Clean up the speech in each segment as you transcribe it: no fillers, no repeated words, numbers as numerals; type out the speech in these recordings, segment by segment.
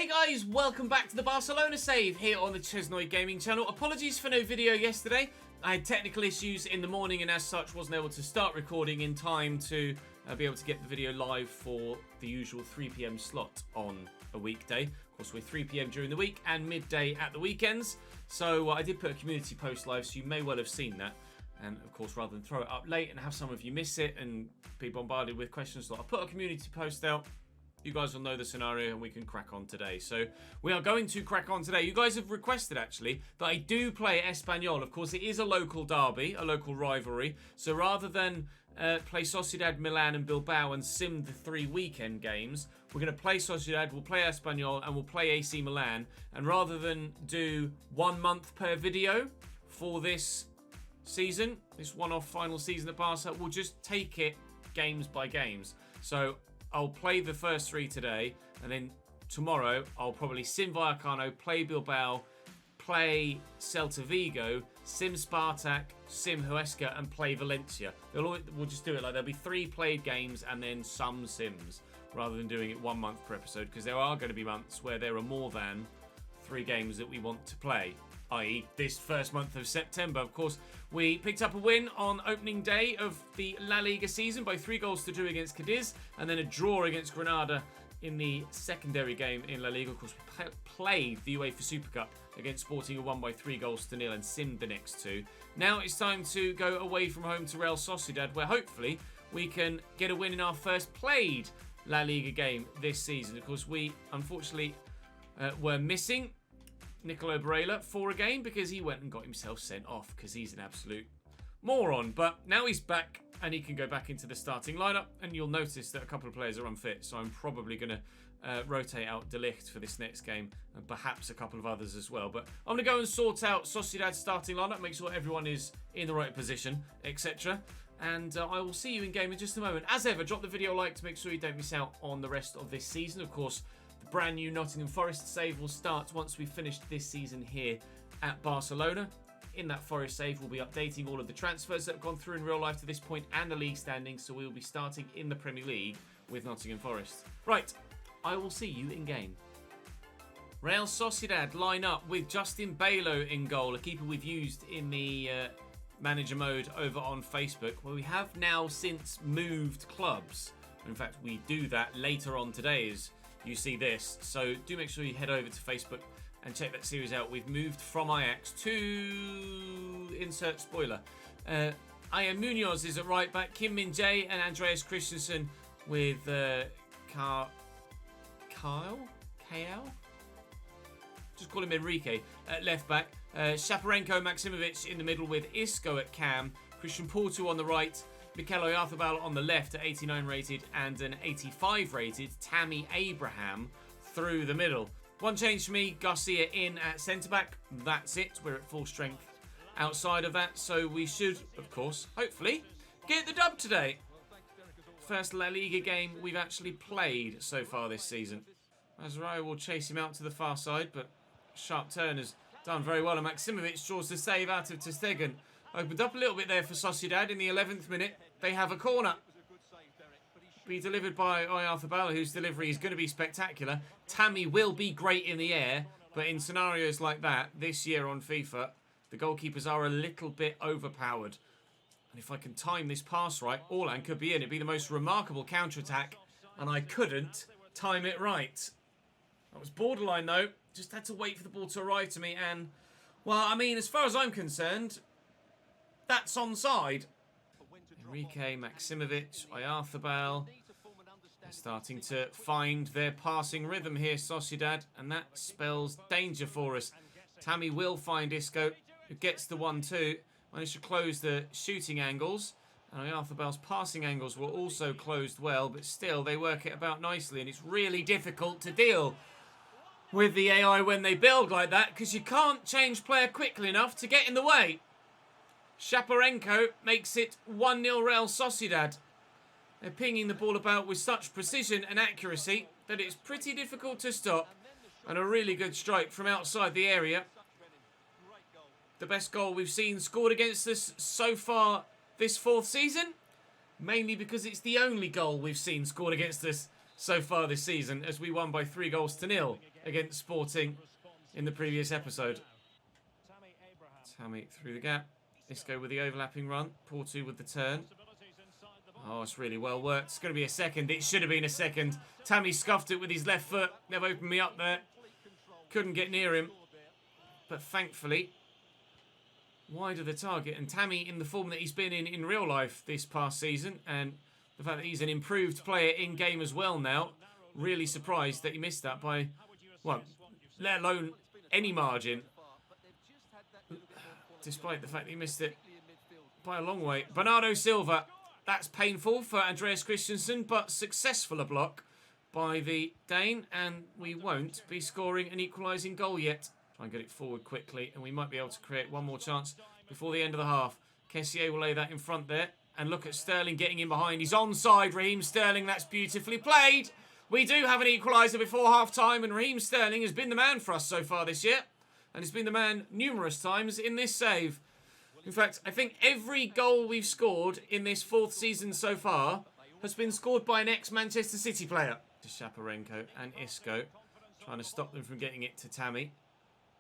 guys, welcome back to the Barcelona save here on the ChesnoidGaming channel. Apologies for no video yesterday. I had technical issues in the morning and as such wasn't able to start recording in time to be able to get the video live for the usual 3 PM slot on a weekday. Of course, we're 3 PM during the week and midday at the weekends. So I did put a community post live, so you may well have seen that. And of course, rather than throw it up late and have some of you miss it and be bombarded with questions, like I put a community post out. You guys will know the scenario and we can crack on today. So we are going to crack on today. You guys have requested actually that I do play Espanyol. Of course, it is a local derby, a local rivalry. So rather than play Sociedad, Milan and Bilbao and sim the 3 weekend games, we're going to play Sociedad, we'll play Espanyol and we'll play AC Milan. And rather than do 1 month per video for this season, this one-off final season at Barca, we'll just take it games by games. So I'll play the first 3 today, and then tomorrow I'll probably sim Vallecano, play Bilbao, play Celta Vigo, sim Spartak, sim Huesca, and play Valencia. We'll just do it like there'll be 3 played games and then some sims, rather than doing it 1 month per episode, because there are going to be months where there are more than 3 games that we want to play, i.e. this first month of September. Of course, we picked up a win on opening day of the La Liga season by 3-2 against Cadiz, and then a draw against Granada in the secondary game in La Liga. Of course, we played the UEFA Super Cup against Sporting and won by 3-0 and simmed the next 2. Now it's time to go away from home to Real Sociedad, where hopefully we can get a win in our first played La Liga game this season. Of course, we unfortunately were missing Nicolo Barella for a game because he went and got himself sent off because he's an absolute moron. But now he's back and he can go back into the starting lineup, and you'll notice that a couple of players are unfit, so I'm probably going to rotate out De Ligt for this next game and perhaps a couple of others as well. But I'm going to go and sort out Sociedad's starting lineup, make sure everyone is in the right position, etc. And I will see you in game in just a moment. As ever, drop the video a like to make sure you don't miss out on the rest of this season. Of course, the brand new Nottingham Forest save will start once we've finished this season here at Barcelona. In that Forest save, we'll be updating all of the transfers that have gone through in real life to this point and the league standings, so we'll be starting in the Premier League with Nottingham Forest. Right, I will see you in game. Real Sociedad line up with Justin Balo in goal, a keeper we've used in the manager mode over on Facebook, where we have now since moved clubs. In fact, we do that later on today as you see this, so do make sure you head over to Facebook and check that series out. We've moved from Ajax to insert spoiler. Ian Munoz is at right back, Kim Min-jae and Andreas Christensen with Kyle? Just call him Enrique at left back. Shaparenko Maksimovic in the middle with Isco at cam, Christian Porto on the right, Mikel Oyarzabal on the left at 89 rated and an 85 rated Tammy Abraham through the middle. One change for me, Garcia in at centre-back. That's it. We're at full strength outside of that, so we should, of course, hopefully, get the dub today. First La Liga game we've actually played so far this season. Azrael will chase him out to the far side, but sharp turn has done very well, and Maksimovic draws the save out of ter Stegen. Opened up a little bit there for Sociedad in the 11th minute. They have a corner. Be delivered by Oyarzabal, whose delivery is going to be spectacular. Tammy will be great in the air, but in scenarios like that, this year on FIFA, the goalkeepers are a little bit overpowered. And if I can time this pass right, Orlan could be in. It'd be the most remarkable counter-attack, and I couldn't time it right. That was borderline, though. Just had to wait for the ball to arrive to me, and, well, I mean, as far as I'm concerned, that's onside. Enrique, Maksimovic, Oyarzabal. They're starting to find their passing rhythm here, Sociedad, and that spells danger for us. Tammy will find Isco, who gets the 1-2. Managed to close the shooting angles, and Oyarzabal's passing angles were also closed well, but still they work it about nicely, and it's really difficult to deal with the AI when they build like that, because you can't change player quickly enough to get in the way. Shaparenko makes it 1-0 Real Sociedad. They're pinging the ball about with such precision and accuracy that it's pretty difficult to stop. And a really good strike from outside the area. The best goal we've seen scored against us so far this 4th season. Mainly because it's the only goal we've seen scored against us so far this season, as we won by 3-0 against Sporting in the previous episode. Tammy through the gap. Isco with the overlapping run. Porto with the turn. Oh, it's really well worked. It's going to be a second. It should have been a second. Tammy scuffed it with his left foot. They've opened me up there. Couldn't get near him. But thankfully, wide of the target. And Tammy, in the form that he's been in real life this past season, and the fact that he's an improved player in-game as well now, really surprised that he missed that by, well, let alone any margin. Despite the fact that he missed it by a long way. Bernardo Silva. That's painful for Andreas Christensen, but successful a block by the Dane, and we won't be scoring an equalising goal yet. Try and get it forward quickly, and we might be able to create one more chance before the end of the half. Kessié will lay that in front there, and look at Sterling getting in behind. He's onside, Raheem Sterling. That's beautifully played. We do have an equaliser before half-time, and Raheem Sterling has been the man for us so far this year, and he's been the man numerous times in this save. In fact, I think every goal we've scored in this 4th season so far has been scored by an ex-Manchester City player. To Shaparenko and Isco, trying to stop them from getting it to Tammy,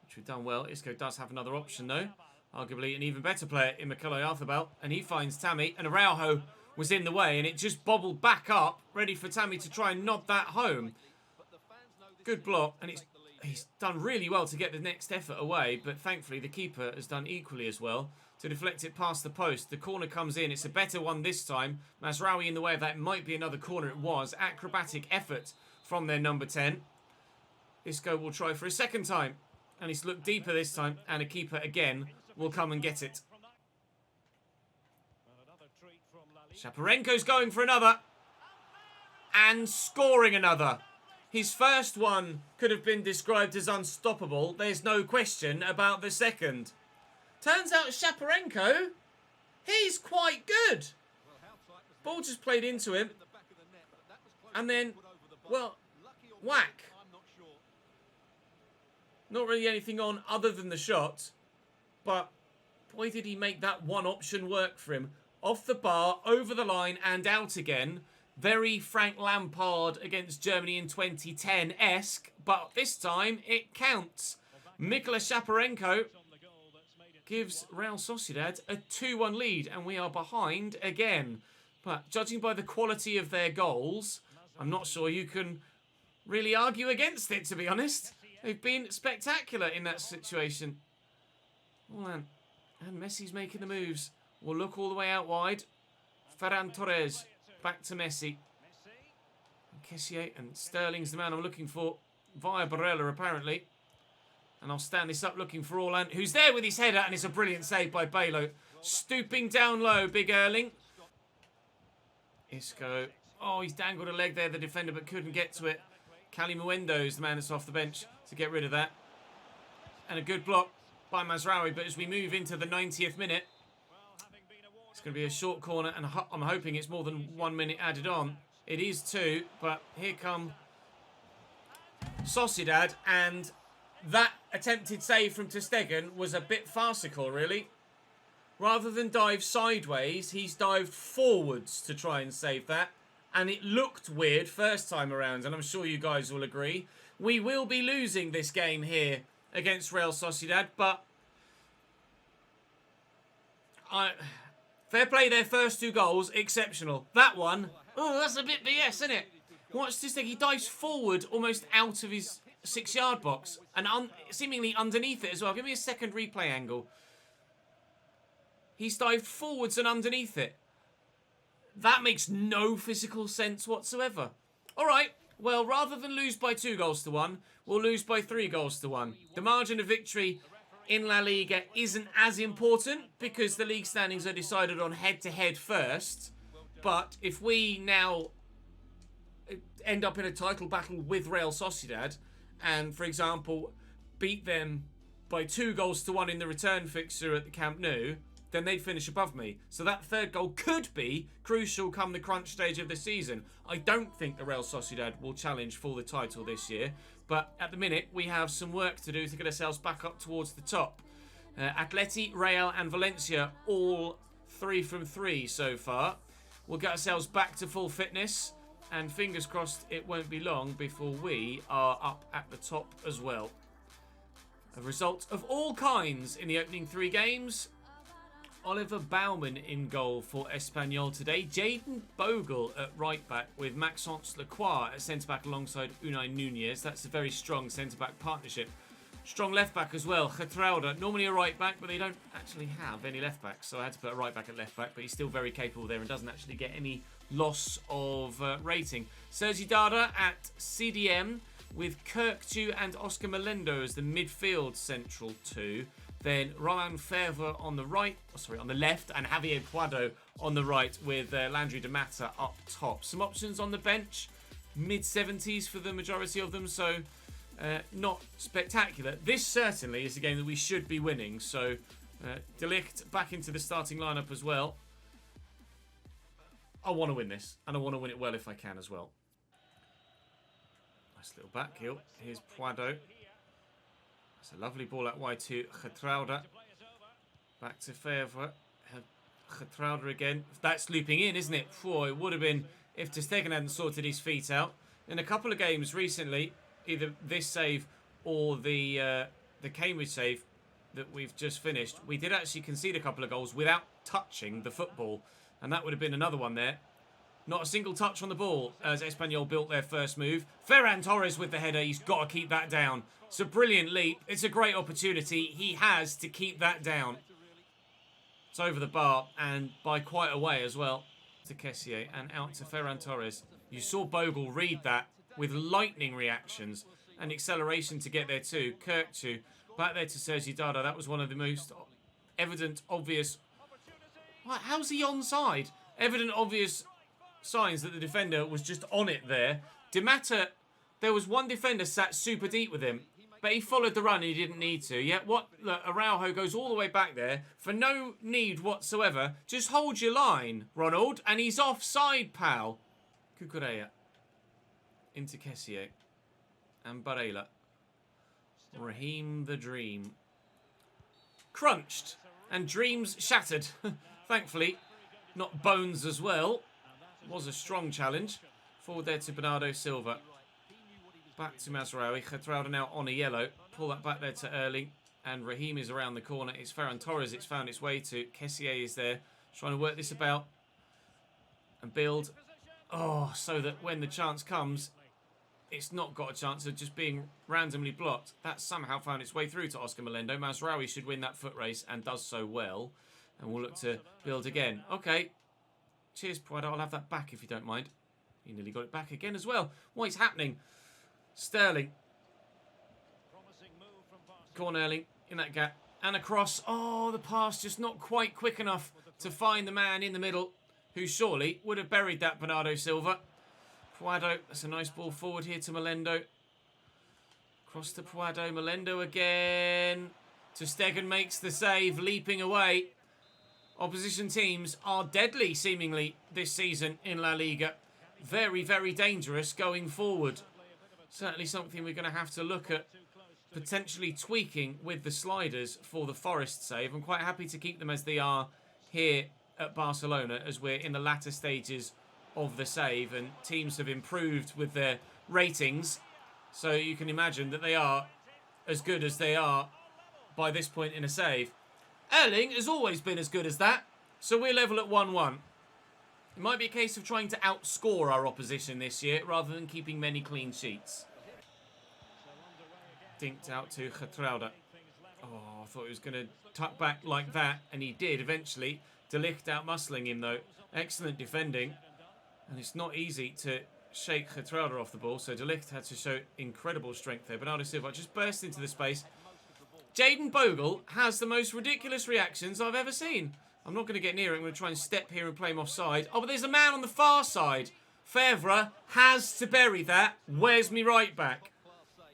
which we've done well. Isco does have another option though. Arguably an even better player in Mikel Arthibald, and he finds Tammy, and Araujo was in the way, and it just bobbled back up, ready for Tammy to try and nod that home. Good block, and he's done really well to get the next effort away, but thankfully the keeper has done equally as well to deflect it past the post. The corner comes in. It's a better one this time. Mazraoui in the way of that. It might be another corner. It was. Acrobatic effort from their number 10. Isco will try for a second time, and he's looked deeper this time, and a keeper again will come and get it. Shaparenko's going for another, and scoring another. His first one could have been described as unstoppable. There's no question about the second. Turns out Shaparenko, he's quite good. Ball just played into him. And then, well, whack. Not really anything on other than the shot. But boy, did he make that one option work for him. Off the bar, over the line, and out again. Very Frank Lampard against Germany in 2010-esque. But this time, it counts. Mikel Shaparenko gives Real Sociedad a 2-1 lead, and we are behind again. But judging by the quality of their goals, I'm not sure you can really argue against it, to be honest. They've been spectacular in that situation. And Messi's making the moves. We'll look all the way out wide. Ferran Torres back to Messi. Kessié, and Sterling's the man I'm looking for via Barella, apparently. And I'll stand this up looking for Orlan, who's there with his header, and it's a brilliant save by Balo. Stooping down low, Big Erling. Isco. Oh, he's dangled a leg there, the defender, but couldn't get to it. Cali Muendo is the man that's off the bench to get rid of that. And a good block by Mazraoui, but as we move into the 90th minute, it's going to be a short corner, and I'm hoping it's more than 1 minute added on. It is 2, but here come Sociedad, and that attempted save from ter Stegen was a bit farcical, really. Rather than dive sideways, he's dived forwards to try and save that. And it looked weird first time around, and I'm sure you guys will agree. We will be losing this game here against Real Sociedad, but fair play, their first 2 goals, exceptional. That one, oh, that's a bit BS, isn't it? Watch this thing, he dives forward almost out of his 6-yard box, and seemingly underneath it as well. Give me a second replay angle. He's dived forwards and underneath it. That makes no physical sense whatsoever. All right, well, rather than lose by 2-1, we'll lose by 3-1. The margin of victory in La Liga isn't as important because the league standings are decided on head-to-head first. But if we now end up in a title battle with Real Sociedad and, for example, beat them by 2-1 in the return fixture at the Camp Nou, then they'd finish above me. So that third goal could be crucial come the crunch stage of the season. I don't think the Real Sociedad will challenge for the title this year, but at the minute we have some work to do to get ourselves back up towards the top. Atleti, Real and Valencia, all 3 from 3 so far. We'll get ourselves back to full fitness And fingers crossed it won't be long before we are up at the top as well. A result of all kinds in the opening 3 games. Oliver Baumann in goal for Espanyol today. Jayden Bogle at right back with Maxence Lacroix at centre back alongside Unai Nunez. That's a very strong centre back partnership. Strong left back as well. Getrauda, normally a right back, but they don't actually have any left backs. So I had to put a right back at left back, but he's still very capable there and doesn't actually get any loss of rating. Sergi Dada at CDM with Kirkju and Oscar Melendo as the midfield central 2. Then Roman Fevre on the on the left, and Javier Puado on the right with Landry Damata up top. Some options on the bench, mid-70s for the majority of them, so not spectacular. This certainly is a game that we should be winning, so De Ligt back into the starting lineup as well. I want to win this, and I want to win it well if I can as well. Nice little back heel. Here's Puado. It's a lovely ball out wide to Getrauda. Back to Fevre. Getrauda again. That's looping in, isn't it? Oh, it would have been if ter Stegen hadn't sorted his feet out. In a couple of games recently, either this save or the Cambridge save that we've just finished, we did actually concede a couple of goals without touching the football. And that would have been another one there. Not a single touch on the ball as Espanyol built their first move. Ferran Torres with the header. He's got to keep that down. It's a brilliant leap. It's a great opportunity. He has to keep that down. It's over the bar and by quite a way as well to Kessié and out to Ferran Torres. You saw Bogle read that with lightning reactions and acceleration to get there too. Kirkju back there to Sergi Dada. That was one of the most evident, obvious... How's he onside? Evident, obvious signs that the defender was just on it there. Damata, there was one defender sat super deep with him, but he followed the run and he didn't need to. Yet look, Araujo goes all the way back there for no need whatsoever. Just hold your line, Ronald, and he's offside, pal. Cucurella into Kessié and Barella. Raheem the Dream. Crunched and dreams shattered. Thankfully, not bones as well. Was a strong challenge. Forward there to Bernardo Silva. Back to Mazraoui. Getrauda now on a yellow. Pull that back there to Erling. And Raheem is around the corner. It's Ferran Torres it's found its way to. Kessié is there. Trying to work this about. And build. Oh, so that when the chance comes, it's not got a chance of just being randomly blocked. That somehow found its way through to Oscar Melendo. Mazraoui should win that foot race and does so well. And we'll look to build again. Okay. Cheers, Puado. I'll have that back if you don't mind. He nearly got it back again as well. What is happening? Sterling. Corner Erling in that gap. And across. Oh, the pass just not quite quick enough to find the man in the middle who surely would have buried that Bernardo Silva. Puado. That's a nice ball forward here to Melendo. Cross to Puado. Melendo again. ter Stegen makes the save, leaping away. Opposition teams are deadly, seemingly, this season in La Liga. Very, very dangerous going forward. Certainly something we're going to have to look at potentially tweaking with the sliders for the Forest save. I'm quite happy to keep them as they are here at Barcelona as we're in the latter stages of the save and teams have improved with their ratings. So you can imagine that they are as good as they are by this point in a save. Erling has always been as good as that, so we're level at 1-1. It might be a case of trying to outscore our opposition this year rather than keeping many clean sheets. Dinked out to Getrauda. Oh, I thought he was going to tuck back like that, and he did eventually. De Ligt out-muscling him, though. Excellent defending. And it's not easy to shake Getrauda off the ball, so De Ligt had to show incredible strength there. Bernardo Silva just burst into the space. Jayden Bogle has the most ridiculous reactions I've ever seen. I'm not going to get near it. I'm going to try and step here and play him offside. Oh, but there's a man on the far side. Fevre has to bury that. Where's me right back?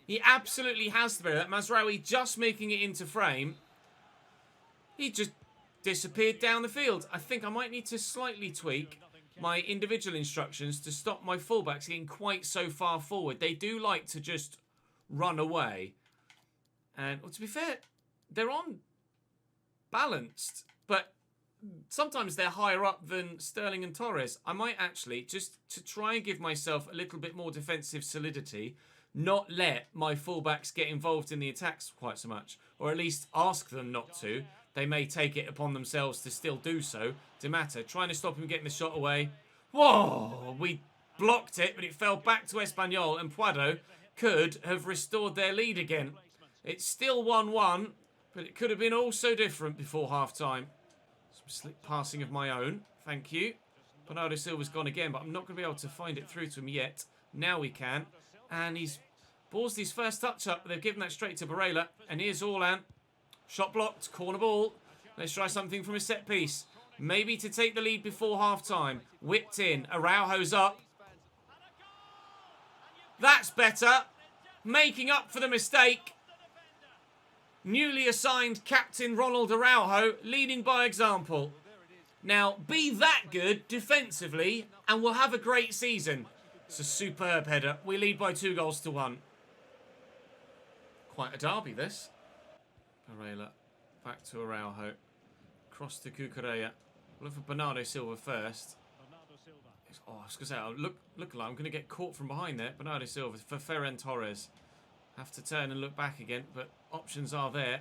He absolutely has to bury that. Mazraoui just making it into frame. He just disappeared down the field. I think I might need to slightly tweak my individual instructions to stop my fullbacks getting quite so far forward. They do like to just run away. And well, to be fair, they're on balanced, but sometimes they're higher up than Sterling and Torres. I might actually, just to try and give myself a little bit more defensive solidity, not let my fullbacks get involved in the attacks quite so much. Or at least ask them not to. They may take it upon themselves to still do so. Di Matta trying to stop him getting the shot away. Whoa! We blocked it, but it fell back to Espanyol, and Puado could have restored their lead again. It's still 1-1, but it could have been all so different before half-time. Some slick passing of my own. Thank you. Bernardo Silva's gone again, but I'm not going to be able to find it through to him yet. Now we can. And he's ballsed his first touch up. They've given that straight to Barella. And here's Orlan. Shot blocked. Corner ball. Let's try something from a set piece. Maybe to take the lead before half-time. Whipped in. Araujo's up. That's better. Making up for the mistake. Newly assigned captain Ronald Araujo, leading by example. Now, be that good defensively, and we'll have a great season. It's a superb header. We lead by 2-1. Quite a derby, this. Barella, back to Araujo. Cross to Cucurella. Look for Bernardo Silva first. Oh, I was going to say, look like I'm going to get caught from behind there. Bernardo Silva for Ferran Torres. Have to turn and look back again, but options are there.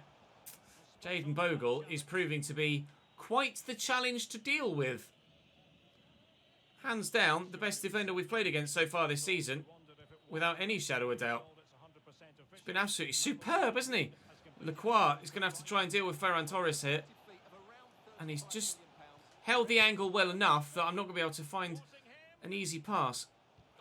Jayden Bogle is proving to be quite the challenge to deal with. Hands down, the best defender we've played against so far this season, without any shadow of doubt. It's been absolutely superb, hasn't he? Lacroix is going to have to try and deal with Ferran Torres here. And he's just held the angle well enough that I'm not going to be able to find an easy pass.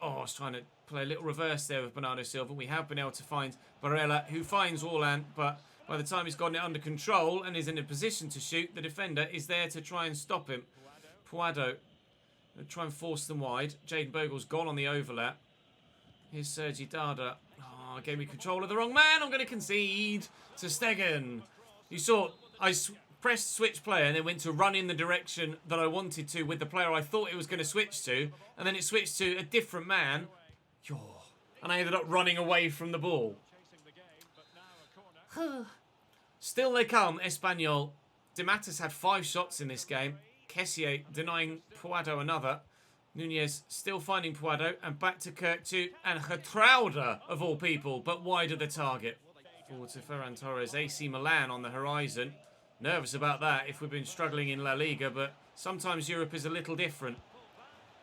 Oh, I was trying to play a little reverse there with Bernardo Silva. We have been able to find Barella, who finds Orlan, but by the time he's gotten it under control and is in a position to shoot, the defender is there to try and stop him. Puado will try and force them wide. Jayden Bogle's gone on the overlap. Here's Sergi Dada. Oh, gave me control of the wrong man. I'm going to concede to Stegen. You saw, I pressed switch player and then went to run in the direction that I wanted to with the player I thought it was going to switch to, and then it switched to a different man. And I ended up running away from the ball. Still they come, Espanyol. Di Matta's had 5 shots in this game. Kessié denying Puado another. Nunez still finding Puado, and back to Kirktu and Getrauda, of all people, but wide of the target. Forward to Ferran Torres. AC Milan on the horizon. Nervous about that if we've been struggling in La Liga, but sometimes Europe is a little different.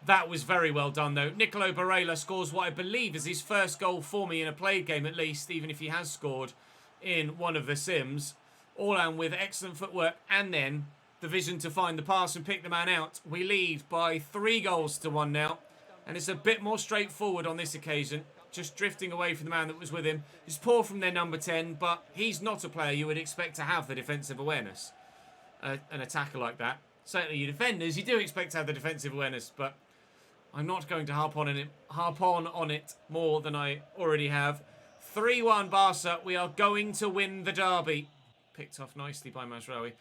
That was very well done, though. Nicolo Barella scores what I believe is his first goal for me in a played game, at least, even if he has scored in one of the sims. Orlan with excellent footwork, and then the vision to find the pass and pick the man out. We lead by 3-1 now, and it's a bit more straightforward on this occasion. Just drifting away from the man that was with him. It's poor from their number 10, but he's not a player you would expect to have the defensive awareness. An attacker like that. Certainly you defenders, you do expect to have the defensive awareness, but I'm not going to harp on it more than I already have. 3-1 Barca. We are going to win the derby. Picked off nicely by Mazraoui.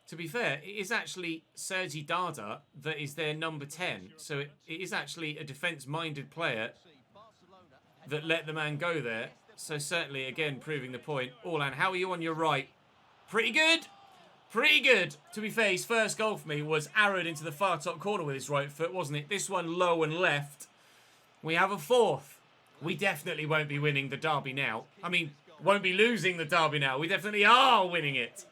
To be fair, it is actually Sergi Dada that is their number 10. So it is actually a defence-minded player that let the man go there. So certainly, again, proving the point. Orlan, how are you on your right? Pretty good. Pretty good. To be fair, his first goal for me was arrowed into the far top corner with his right foot, wasn't it? This one low and left. We have a 4th. We definitely won't be winning the derby now. I mean, won't be losing the derby now. We definitely are winning it.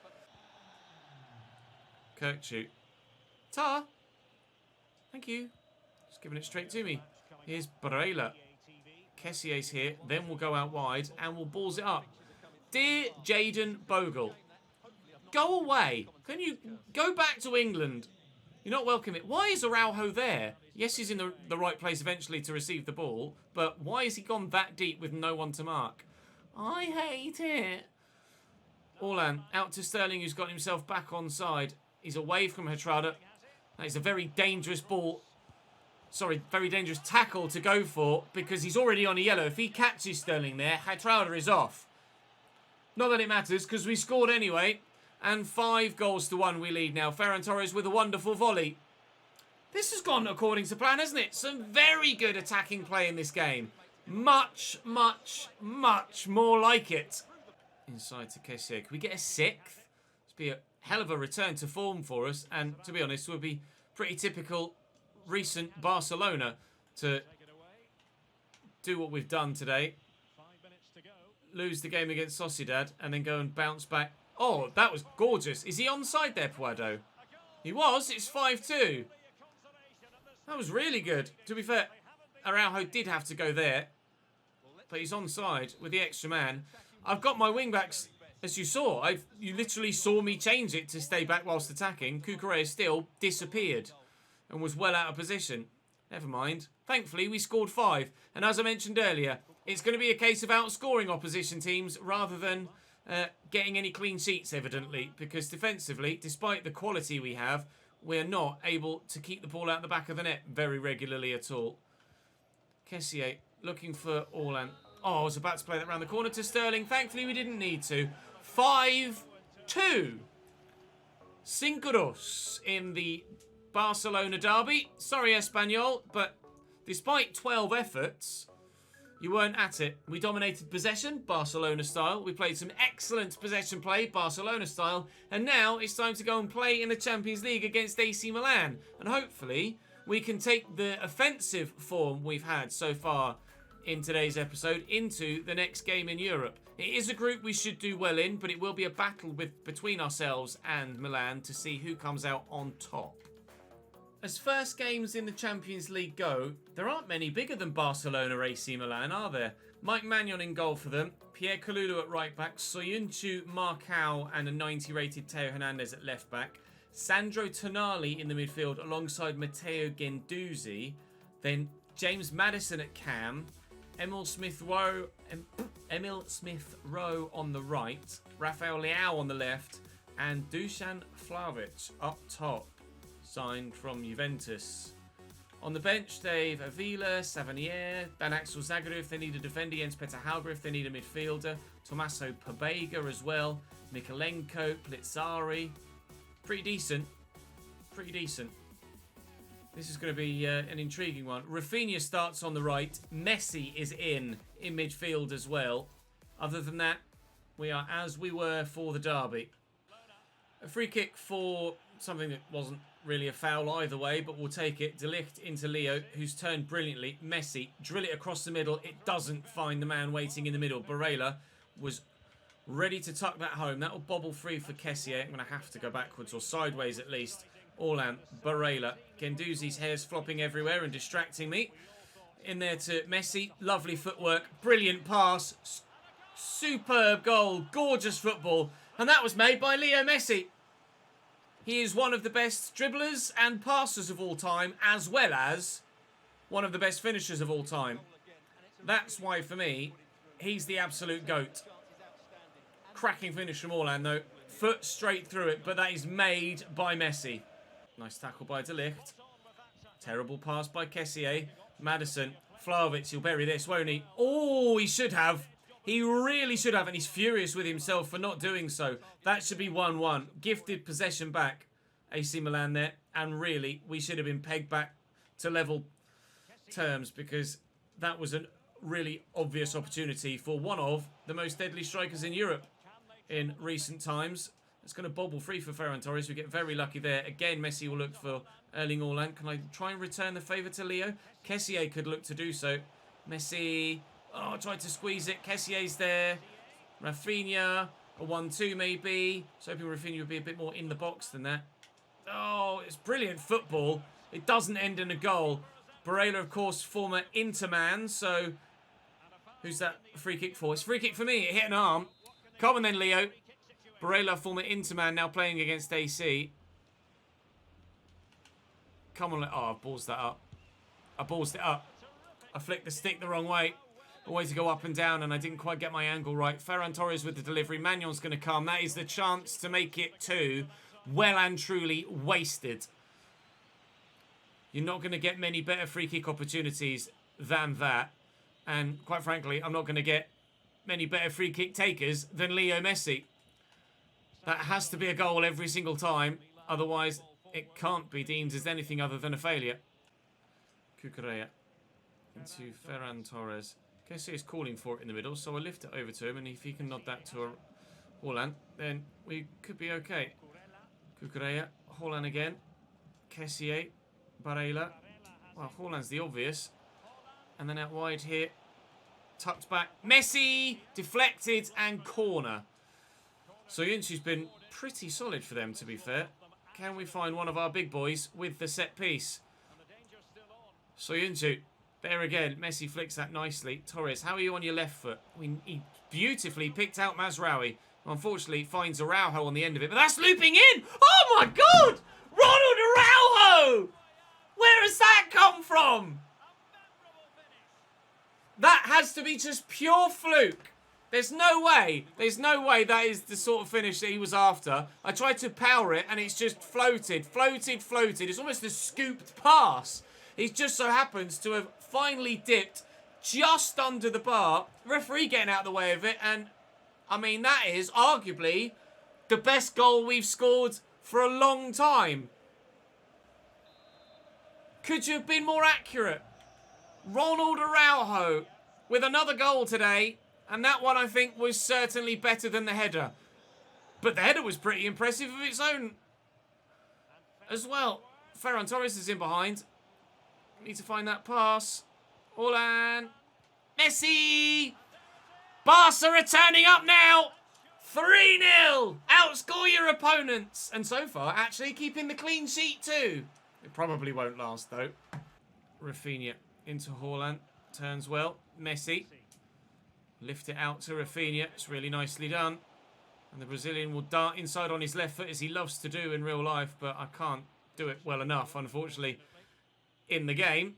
Kirktu. Tar. Thank you. Just giving it straight to me. Here's Barella. Kessié's here. Then we'll go out wide and we'll balls it up. Dear Jayden Bogle, go away. Can you go back to England? You're not welcome here. Why is Araujo there? Yes, he's in the right place eventually to receive the ball, but why has he gone that deep with no one to mark? I hate it. Orlan out to Sterling, who's got himself back on side. He's away from Getrauda. That is a very dangerous ball. Sorry, very dangerous tackle to go for because he's already on a yellow. If he catches Sterling there, Getrauda is off. Not that it matters because we scored anyway. And 5-1 we lead now. Ferran Torres with a wonderful volley. This has gone according to plan, hasn't it? Some very good attacking play in this game. Much, much, much more like it. Inside to Kessié. Can we get a 6th? Let's be a hell of a return to form for us, and to be honest, would be pretty typical recent Barcelona to do what we've done today. Lose the game against Sociedad and then go and bounce back. Oh, that was gorgeous. Is he onside there, Puado? He was. It's 5-2. That was really good. To be fair, Araujo did have to go there, but he's onside with the extra man. I've got my wing-backs, as you saw. You literally saw me change it to stay back whilst attacking. Cucurella still disappeared and was well out of position. Never mind. Thankfully, we scored 5. And as I mentioned earlier, it's going to be a case of outscoring opposition teams rather than getting any clean sheets, evidently. Because defensively, despite the quality we have, we're not able to keep the ball out the back of the net very regularly at all. Kessié looking for Orlan. Oh, I was about to play that round the corner to Sterling. Thankfully, we didn't need to. 5-2. Cinco in the Barcelona derby. Sorry, Espanyol, but despite 12 efforts, you weren't at it. We dominated possession, Barcelona style. We played some excellent possession play, Barcelona style. And now it's time to go and play in the Champions League against AC Milan. And hopefully we can take the offensive form we've had so far in today's episode into the next game in Europe. It is a group we should do well in, but it will be a battle between ourselves and Milan to see who comes out on top. As first games in the Champions League go, there aren't many bigger than Barcelona AC Milan, are there? Mike Maignan in goal for them, Pierre Kalulu at right back, Soyuncu, Marcao and a 90 rated Theo Hernandez at left back, Sandro Tonali in the midfield alongside Matteo Guendouzi, then James Maddison at cam, Emil Smith-Rowe on the right, Rafael Leao on the left, and Dusan Vlahovic up top, signed from Juventus. On the bench, they've Avila, Savanier, Dan Axel Zagadou if they need a defender, Jens Petter Hauger if they need a midfielder, Tommaso Pobega as well, Mikolenko, Plitzari. Pretty decent. Pretty decent. This is going to be an intriguing one. Rafinha starts on the right. Messi is in midfield as well. Other than that, we are as we were for the derby. A free kick for something that wasn't really a foul either way, but we'll take it. De Ligt into Leo, who's turned brilliantly. Messi, drill it across the middle. It doesn't find the man waiting in the middle. Barella was ready to tuck that home. That will bobble free for Kessié. I'm going to have to go backwards or sideways at least. Orlan, Barella, Guendouzi's hair's flopping everywhere and distracting me. In there to Messi. Lovely footwork. Brilliant pass. Superb goal. Gorgeous football. And that was made by Leo Messi. He is one of the best dribblers and passers of all time, as well as one of the best finishers of all time. That's why, for me, he's the absolute GOAT. Cracking finish from Orlan, though. Foot straight through it, but that is made by Messi. Nice tackle by De Ligt. Terrible pass by Kessié. Maddison. Vlahovic, he'll bury this, won't he? Oh, he should have. He really should have, and he's furious with himself for not doing so. That should be 1-1. Gifted possession back, AC Milan there. And really, we should have been pegged back to level terms because that was a really obvious opportunity for one of the most deadly strikers in Europe in recent times. It's going to bobble free for Ferran Torres. We get very lucky there. Again, Messi will look for Erling Haaland. Can I try and return the favour to Leo? Kessié could look to do so. Messi... Oh, tried to squeeze it. Kessié's there. Rafinha. A 1-2 maybe. I was hoping Rafinha would be a bit more in the box than that. Oh, it's brilliant football. It doesn't end in a goal. Barella, of course, former Inter man. So, who's that free kick for? It's a free kick for me. It hit an arm. Come on then, Leo. Barella, former Inter man, now playing against AC. Come on. Oh, I ballsed that up. I ballsed it up. I flicked the stick the wrong way. Always to go up and down, and I didn't quite get my angle right. Ferran Torres with the delivery. Magnon's going to come. That is the chance to make it 2. Well and truly wasted. You're not going to get many better free kick opportunities than that. And quite frankly, I'm not going to get many better free kick takers than Leo Messi. That has to be a goal every single time. Otherwise, it can't be deemed as anything other than a failure. Cucurella into Ferran Torres. Kessié is calling for it in the middle, so I'll lift it over to him, and if he can nod that to Orlan, then we could be okay. Cucurella. Haaland again. Kessié. Barella. Well, Haaland's the obvious. And then out wide here. Tucked back. MESSI! Deflected and corner. Soyuncu's been pretty solid for them, to be fair. Can we find one of our big boys with the set piece? Soyuncu. There again. MESSI flicks that nicely. Torres, how are you on your left foot? He beautifully picked out Mazraoui. Unfortunately, finds Araujo on the end of it. But that's looping in! Oh my God! Ronald Araujo! Where has that come from? That has to be just pure fluke. There's no way. There's no way that is the sort of finish that he was after. I tried to power it and it's just floated. It's almost a scooped pass. He just so happens to have finally dipped just under the bar. Referee getting out of the way of it. And, I mean, that is arguably the best goal we've scored for a long time. Could you have been more accurate? Ronald Araujo with another goal today. And that one, I think, was certainly better than the header. But the header was pretty impressive of its own as well. Ferran Torres is in behind. Need to find that pass. Haaland. MESSI! Barca are turning up now. 3-0. Outscore your opponents. And so far, actually keeping the clean sheet too. It probably won't last, though. Rafinha into Haaland. Turns well. MESSI. Lift it out to Rafinha. It's really nicely done. And the Brazilian will dart inside on his left foot as he loves to do in real life. But I can't do it well enough, unfortunately, in the game.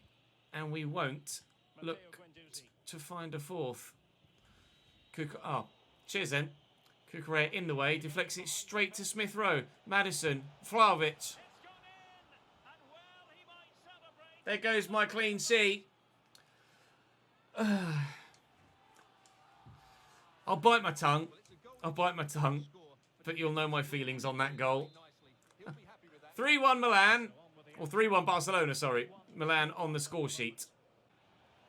And we won't look to find a fourth. Cheers then. Cucurella in the way. Deflects it straight to Smith Rowe. Maddison. Vlahovic. There goes my clean sheet. I'll bite my tongue. But you'll know my feelings on that goal. 3-1 Milan. Or 3-1 Barcelona, sorry. Milan on the score sheet.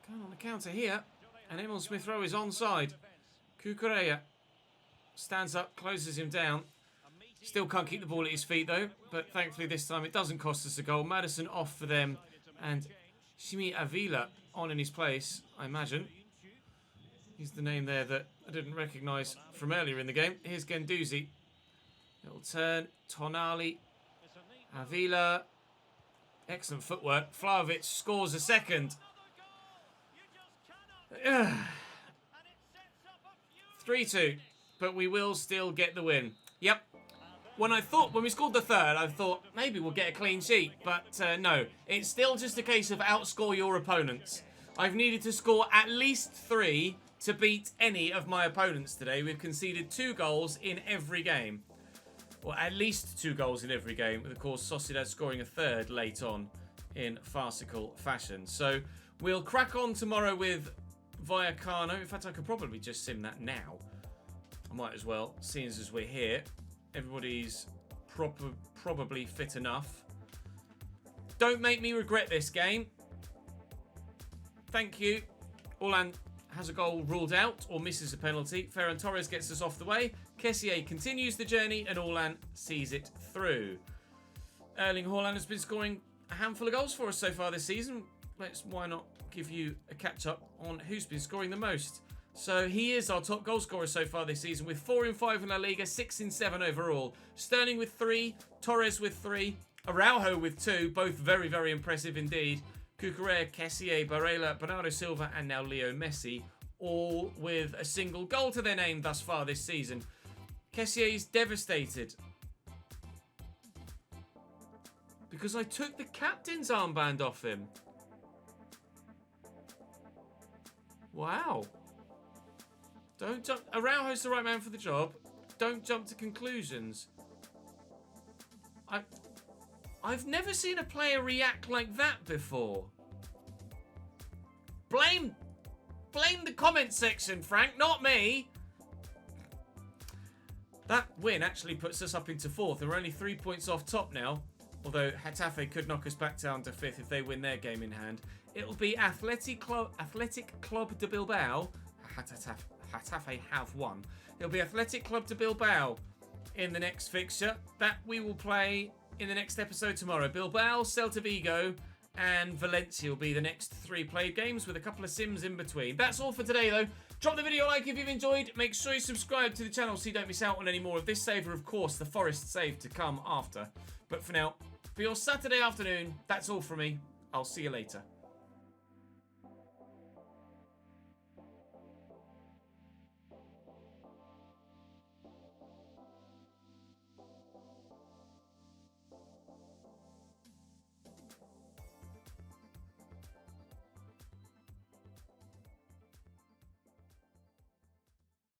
Going on the counter here. And Emil Smith Rowe is onside. Cucurella stands up, closes him down. Still can't keep the ball at his feet though. But thankfully this time it doesn't cost us a goal. Maddison off for them. And Shimi Avila on in his place, I imagine. He's the name there that I didn't recognise from earlier in the game. Here's Guendouzi. Little turn. Tonali. Avila. Excellent footwork. Vlahovic scores a second. 3-2. But we will still get the win. Yep. When we scored the third, I thought maybe we'll get a clean sheet. But no. It's still just a case of outscore your opponents. I've needed to score at least 3 to beat any of my opponents today. We've conceded 2 goals in every game. Or at least 2 goals in every game. With, of course, Sociedad scoring a third late on in farcical fashion. So we'll crack on tomorrow with Vallecano. In fact, I could probably just sim that now. I might as well, seeing as we're here. Everybody's probably fit enough. Don't make me regret this game. Thank you. Haaland has a goal ruled out or misses a penalty. Ferran Torres gets us off the way. Kessié continues the journey and Haaland sees it through. Erling Haaland has been scoring a handful of goals for us so far this season. Why not give you a catch-up on who's been scoring the most. So he is our top goal scorer so far this season with 4 in 5 in La Liga, 6 in 7 overall. Sterling with 3, Torres with 3, Araujo with 2, both very, very impressive indeed. Cucurella, Kessié, Barella, Bernardo Silva and now Leo Messi, all with a single goal to their name thus far this season. Kessié's devastated because I took the captain's armband off him. Wow. Don't jump. Araujo's the right man for the job. Don't jump to conclusions. I've never seen a player react like that before. Blame the comment section, Frank, not me. That win actually puts us up into 4th. We're only 3 points off top now. Although Getafe could knock us back down to 5th if they win their game in hand. It'll be Athletic Club de Bilbao. Getafe have won. It'll be Athletic Club de Bilbao in the next fixture that we will play in the next episode tomorrow. Bilbao, Celta Vigo, and Valencia will be the next 3 played games with a couple of sims in between. That's all for today, though. Drop the video a like if you've enjoyed. Make sure you subscribe to the channel so you don't miss out on any more of this save, or of course the forest save to come after. But for now, for your Saturday afternoon, that's all from me. I'll see you later.